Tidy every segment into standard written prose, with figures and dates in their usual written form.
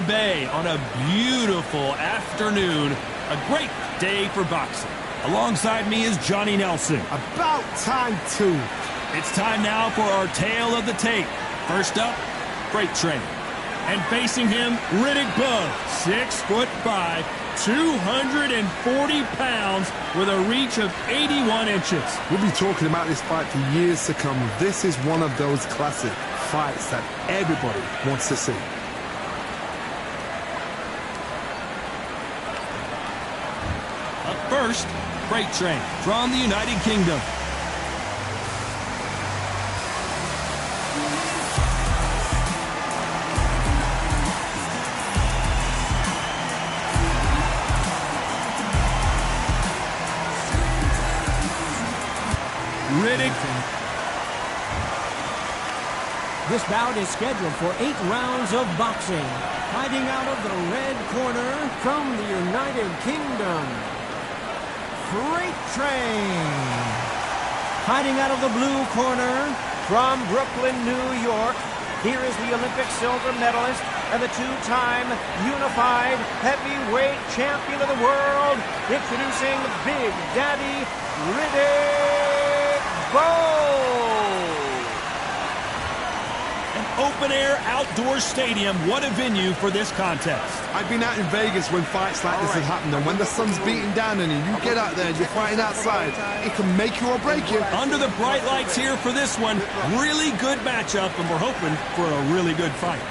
Bay on a beautiful afternoon, a great day for boxing. Alongside me is Johnny Nelson. About time too. It's time now for our tale of the tape. First up, Freight Train. And facing him, Riddick Bowe, 6'5", 240 pounds with a reach of 81 inches. We'll be talking about this fight for years to come. This is one of those classic fights that everybody wants to see. Up first, Freight Train from the United Kingdom. Riddick. This bout is scheduled for 8 rounds of boxing. Fighting out of the red corner from the United Kingdom, Freight Train. Fighting out of the blue corner from Brooklyn, New York, here is the Olympic silver medalist and the 2-time unified heavyweight champion of the world, introducing Big Daddy Riddick Bowe. An open-air outdoor stadium. What a venue for this contest. I've been out in Vegas when fights like this have happened, and when the sun's beating down on you, you get out there and you're fighting outside, it can make you or break you. Under the bright lights here for this one, really good matchup, and we're hoping for a really good fight.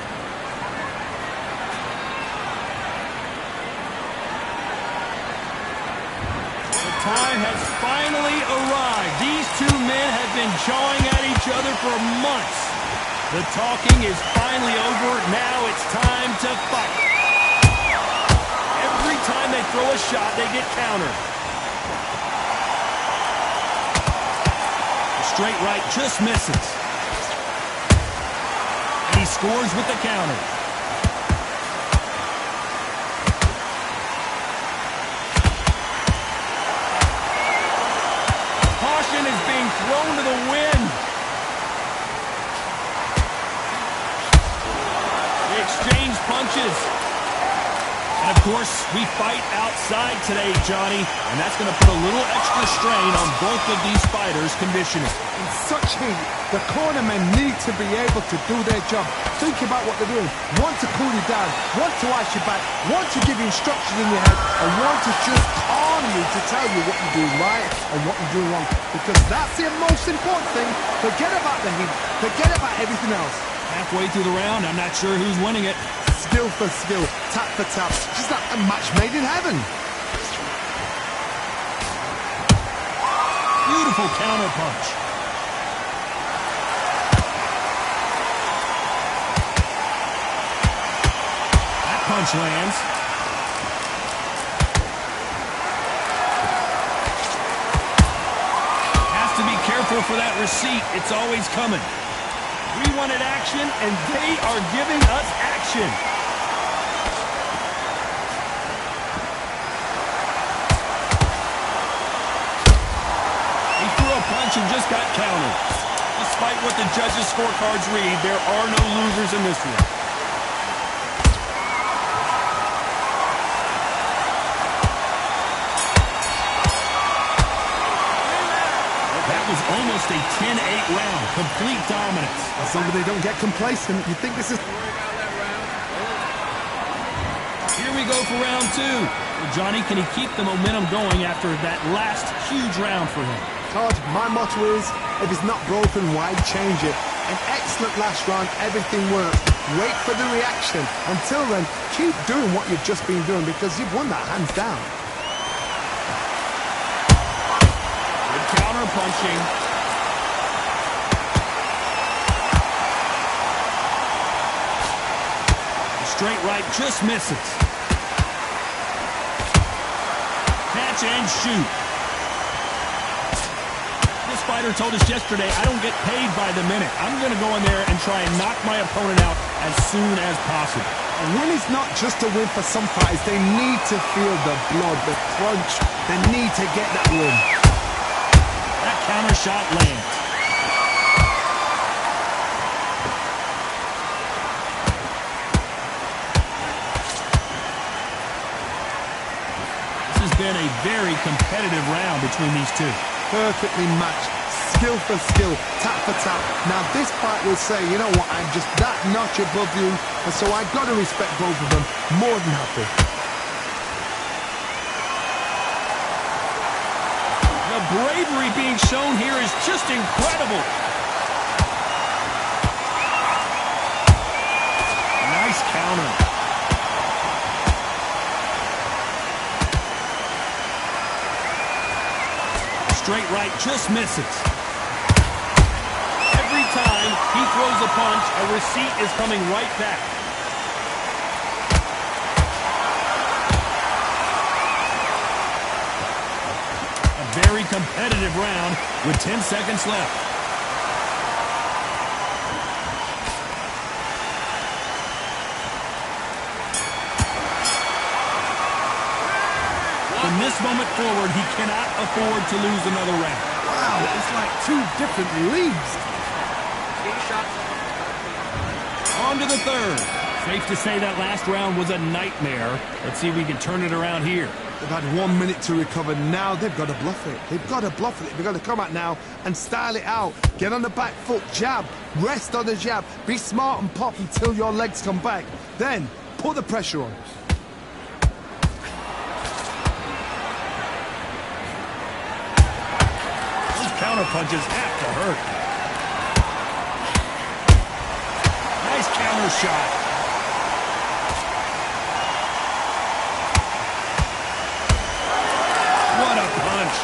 The time has finally arrived. These two men have been jawing at each other for months. The talking is finally over. Now it's time to fight. Every time they throw a shot, they get countered. The straight right just misses. And he scores with the counter. Caution is being thrown to the wind. Exchange punches. And of course, we fight outside today, Johnny, and that's going to put a little extra strain on both of these fighters' conditioning. In such heat, the cornermen need to be able to do their job. Think about what they're doing. One to cool you down, one to ice you back, one to give you instructions in your head, and one to just calm you to tell you what you're doing right and what you're doing wrong. Because that's the most important thing. Forget about the heat. Forget about everything else. Halfway through the round, I'm not sure who's winning it. Skill for skill, tap for tap, just like a match made in heaven. Beautiful counter punch. That punch lands. Has to be careful for that receipt. It's always coming. We wanted action, and they are giving us action. He threw a punch and just got countered. Despite what the judges' scorecards read, there are no losers in this one. That was almost a 10-8 round. Complete dominance. As long as they don't get complacent, you think this is... Here we go for round 2. Well, Johnny, can he keep the momentum going after that last huge round for him? Todd, my motto is, if it's not broken, why change it? An excellent last round, everything worked. Wait for the reaction. Until then, keep doing what you've just been doing because you've won that hands down. Counter punching. The straight right just misses. Catch and shoot. This fighter told us yesterday, I don't get paid by the minute. I'm going to go in there and try and knock my opponent out as soon as possible. A win is not just a win for some fighters. They need to feel the blood, the crunch. They need to get that win. That counter shot lands. been a very competitive round between these two. Perfectly matched. Skill for skill, tap for tap. Now this fight will say, you know what, I'm just that notch above you, and so I got to respect both of them. More than happy. The bravery being shown here is just incredible. Nice counter. Straight right just misses. Every time he throws a punch, a receipt is coming right back. A very competitive round with 10 seconds left. From this moment forward, he cannot afford to lose another round. Wow, it's like two different leagues. On to the third. Safe to say that last round was a nightmare. Let's see if we can turn it around here. They've had 1 minute to recover. Now they've got to bluff it. They've got to bluff it. They've got to come out now and style it out. Get on the back foot, jab, rest on the jab. Be smart and pop until your legs come back. Then put the pressure on. Those counter punches have to hurt. Nice counter shot. What a punch.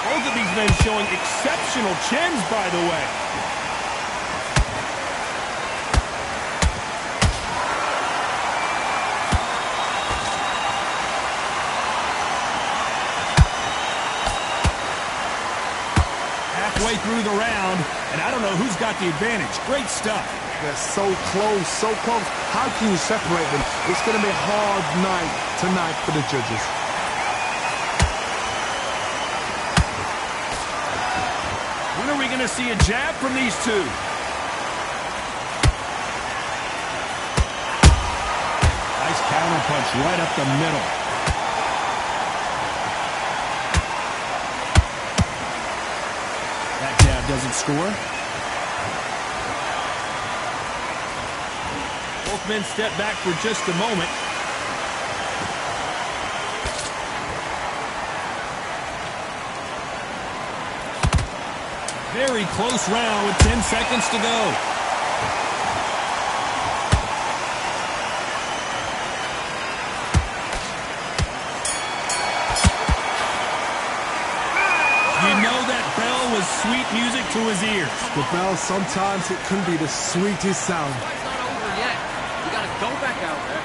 Both of these men showing exceptional chins, by the way. Halfway through the round, and I don't know who's got the advantage. Great stuff. They're so close, so close. How can you separate them? It's going to be a hard night tonight for the judges. When are we going to see a jab from these two? Nice counter punch right up the middle. That jab doesn't score. Both men step back for just a moment. Very close round with 10 seconds to go. You know that bell was sweet music to his ears. The bell, sometimes it can be the sweetest sound. It's not over yet. We gotta go back out there.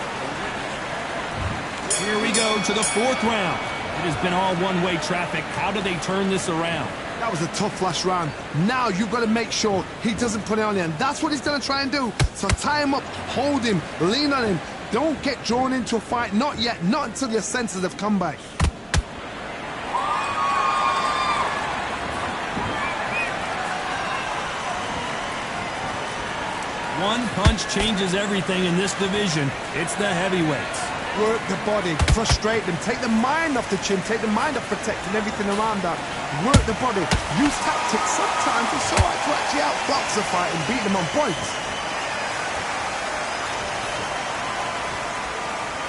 Here we go to the fourth round. It has been all one-way traffic. How do they turn this around? That was a tough last round. Now you've got to make sure he doesn't put it on you, and that's what he's going to try and do. So tie him up, hold him, lean on him. Don't get drawn into a fight. Not yet. Not until your senses have come back. One punch changes everything in this division. It's the heavyweights. Work the body, frustrate them, take the mind off the chin, take the mind off protecting everything around that. Work the body, use tactics. Sometimes it's all right to actually outbox a fight and beat them on points.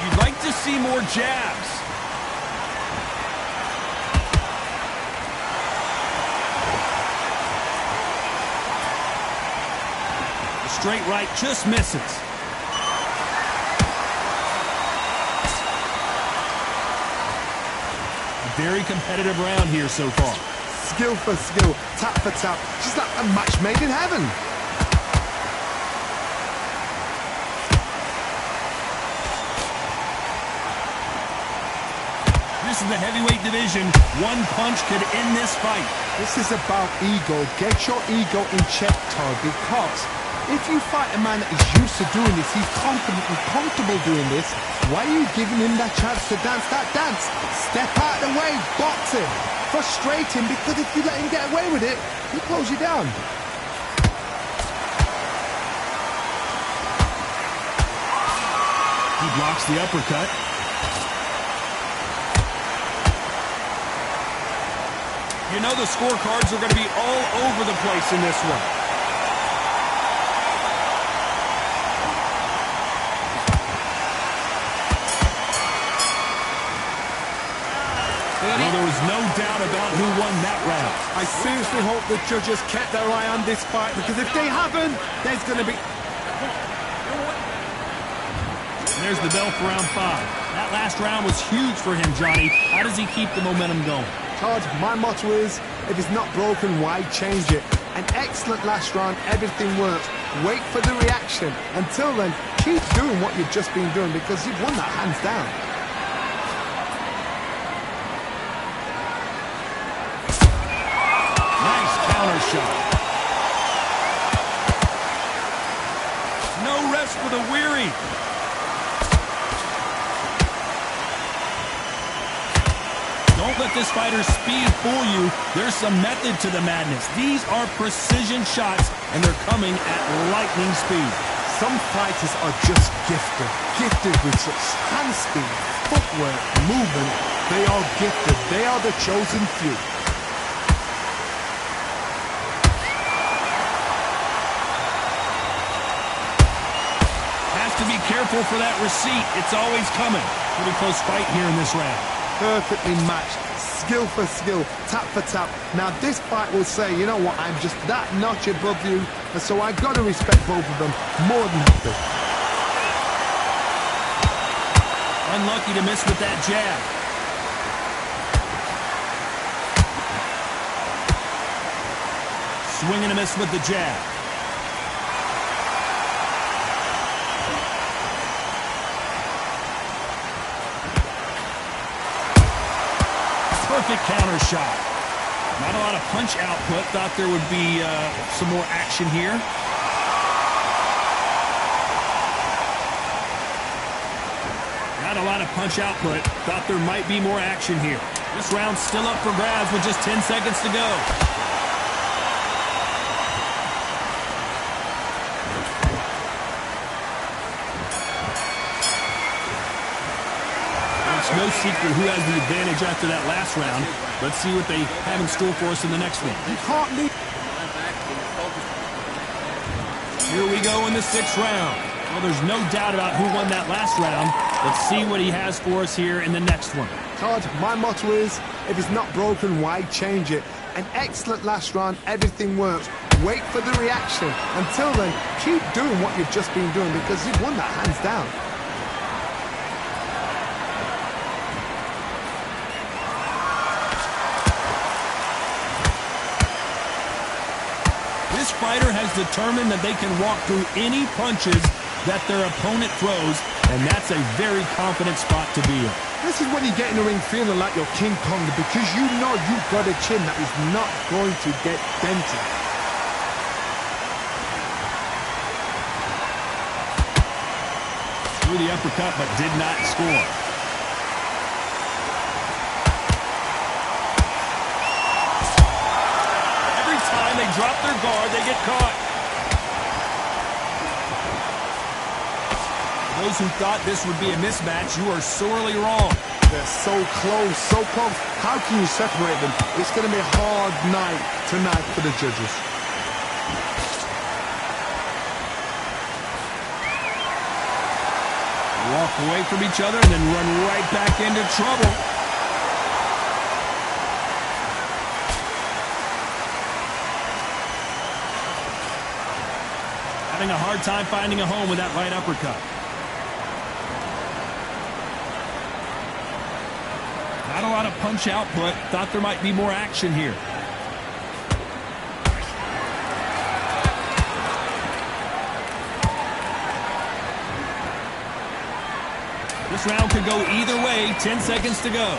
You'd like to see more jabs. The straight right just misses. Very competitive round here so far. Skill for skill, tap for tap, just like a match made in heaven. This is the heavyweight division. One punch could end this fight. This is about ego. Get your ego in check, Todd, because if you fight a man that is used to doing this, he's confident and comfortable doing this, why are you giving him that chance to dance that dance? Step out of the way, box him, frustrate him, because if you let him get away with it, he'll close you down. He blocks the uppercut. You know the scorecards are going to be all over the place in this one. Well, there was no doubt about who won that round. I seriously hope the judges kept their eye on this fight, because if they haven't, there's going to be... There's the bell for round 5. That last round was huge for him, Johnny. How does he keep the momentum going? Todd, my motto is, if it's not broken, why change it? An excellent last round, everything works. Wait for the reaction. Until then, keep doing what you've just been doing, because you've won that hands down. Nice counter shot. No rest for the weary. Don't let this fighter's speed fool you. There's some method to the madness. These are precision shots, and they're coming at lightning speed. Some fighters are just gifted with such hand speed, footwork, movement. They are gifted. They are the chosen few. Has to be careful for that receipt. It's always coming. Pretty close fight here in this round. Perfectly matched, skill for skill, tap for tap. Now this fight will say, you know what, I'm just that notch above you, and so I've got to respect both of them more than happy. Unlucky to miss with that jab. Swing and a miss with the jab. Perfect counter shot. Not a lot of punch output. Thought there would be some more action here. Not a lot of punch output. Thought there might be more action here. This round's still up for grabs with just 10 seconds to go. No secret who has the advantage after that last round. Let's see what they have in store for us in the next one. You can't leave. Here we go in the 6th round. Well, there's no doubt about who won that last round. Let's see what he has for us here in the next one. Todd, my motto is, if it's not broken, why change it? An excellent last round, everything works. Wait for the reaction. Until then, keep doing what you've just been doing, because you've won that hands down. This fighter has determined that they can walk through any punches that their opponent throws, and that's a very confident spot to be in. This is when you get in the ring feeling like you're King Kong, because you know you've got a chin that is not going to get dented. Threw the uppercut, but did not score. They drop their guard, they get caught. Those who thought this would be a mismatch, you are sorely wrong. They're so close, so close. How can you separate them? It's going to be a hard night tonight for the judges. Walk away from each other and then run right back into trouble. Having a hard time finding a home with that right uppercut. Not a lot of punch output. Thought there might be more action here. This round could go either way. 10 seconds to go.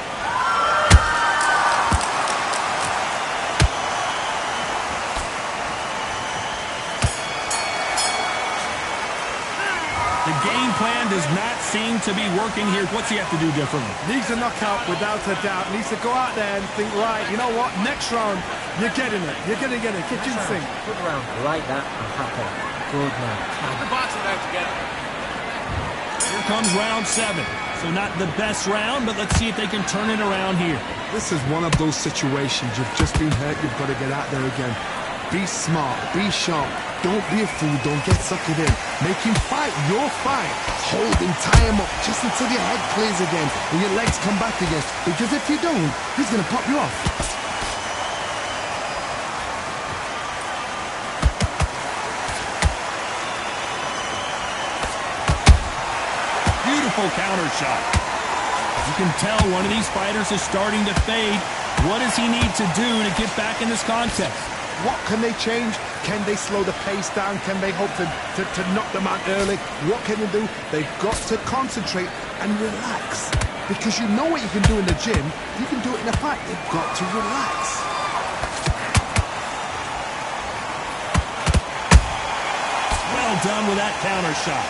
The game plan does not seem to be working here. What's he have to do differently? Needs a knockout without a doubt. Needs to go out there and think, right, you know what, next round, you're getting it. You're going to get it. Kitchen sink. Good round. I like that. I'm happy. Good man. Put the boxing back together. Here's comes round 7. So not the best round, but let's see if they can turn it around here. This is one of those situations. You've just been hurt. You've got to get out there again. Be smart. Be sharp. Don't be a fool. Don't get suckered in. Make him fight your fight. Hold him. Tie him up just until your head clears again and your legs come back again. Because if you don't, he's going to pop you off. Beautiful counter shot. You can tell one of these fighters is starting to fade. What does he need to do to get back in this contest? What can they change? Can they slow the pace down? Can they hope to knock them out early? What can they do? They've got to concentrate and relax. Because you know what you can do in the gym, you can do it in a fight. They've got to relax. Well done with that counter shot.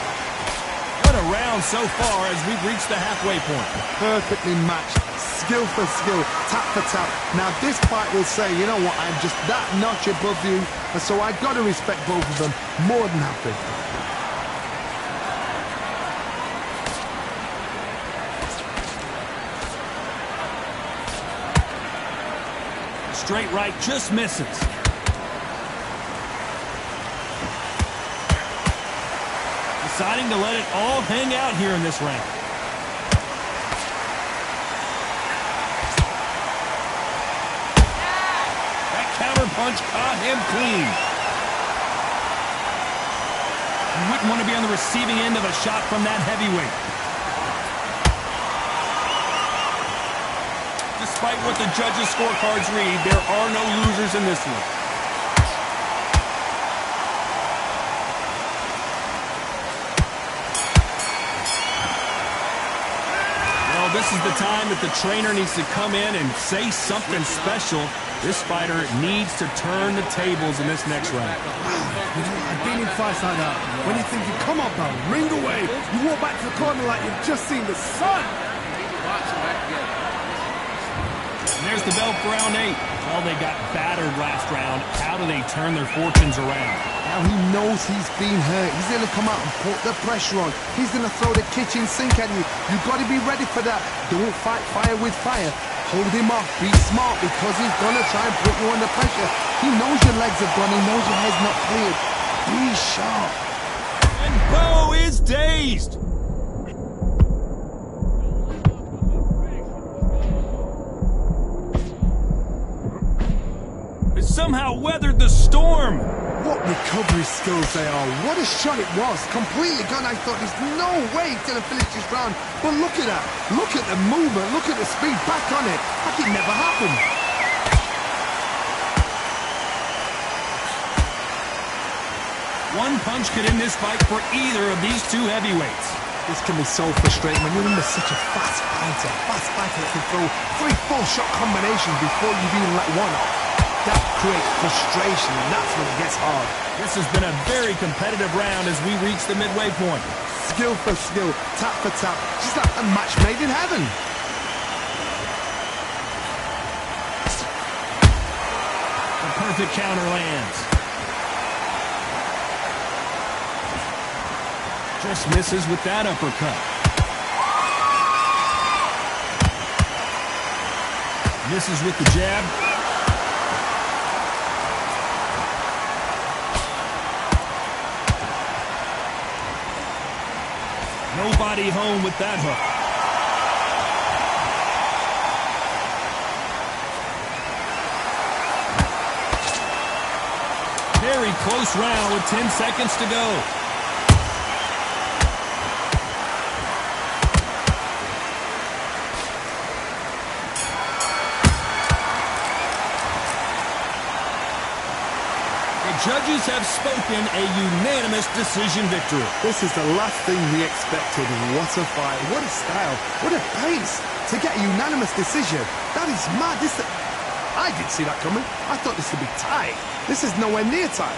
What a round so far as we've reached the halfway point. Perfectly matched. Skill for skill, tap for tap. Now this fight will say, you know what, I'm just that notch above you, and so I've got to respect both of them more than happy. Straight right just misses. Deciding to let it all hang out here in this round. Punch caught him clean. You wouldn't want to be on the receiving end of a shot from that heavyweight. Despite what the judges' scorecards read, there are no losers in this one. Well, this is the time that the trainer needs to come in and say something special. This fighter needs to turn the tables in this next round. You know, I've been in fights like that. When you think you come up, man, ring away. You walk back to the corner like you've just seen the sun. And there's the bell for round 8. Well, they got battered last round. How do they turn their fortunes around? Now he knows he's been hurt. He's going to come out and put the pressure on. He's going to throw the kitchen sink at you. You've got to be ready for that. Don't fight fire with fire. Hold him off. Be smart because he's going to try and put you under pressure. He knows your legs are gone. He knows your head's not cleared. Be sharp. And Bowe is dazed. It somehow weathered the storm. What recovery skills they are. What a shot it was. Completely gone. I thought there's no way he's going to finish this round. But look at that. Look at the movement. Look at the speed. Back on it. Like it never happened. One punch could end this fight for either of these two heavyweights. This can be so frustrating when you're under such a fast fighter that can throw 3-4 shot combinations before you've even let one off. That creates frustration, and that's when it gets hard. This has been a very competitive round as we reach the midway point. Skill for skill, tap for tap, just like a match made in heaven. The perfect counter lands. Just misses with that uppercut. Misses with the jab. Nobody home with that hook. Very close round with 10 seconds to go. Judges have spoken a unanimous decision victory. This is the last thing we expected. What a fight, what a style, what a pace to get a unanimous decision. That is mad. I didn't see that coming. I thought this would be tight. This is nowhere near tight.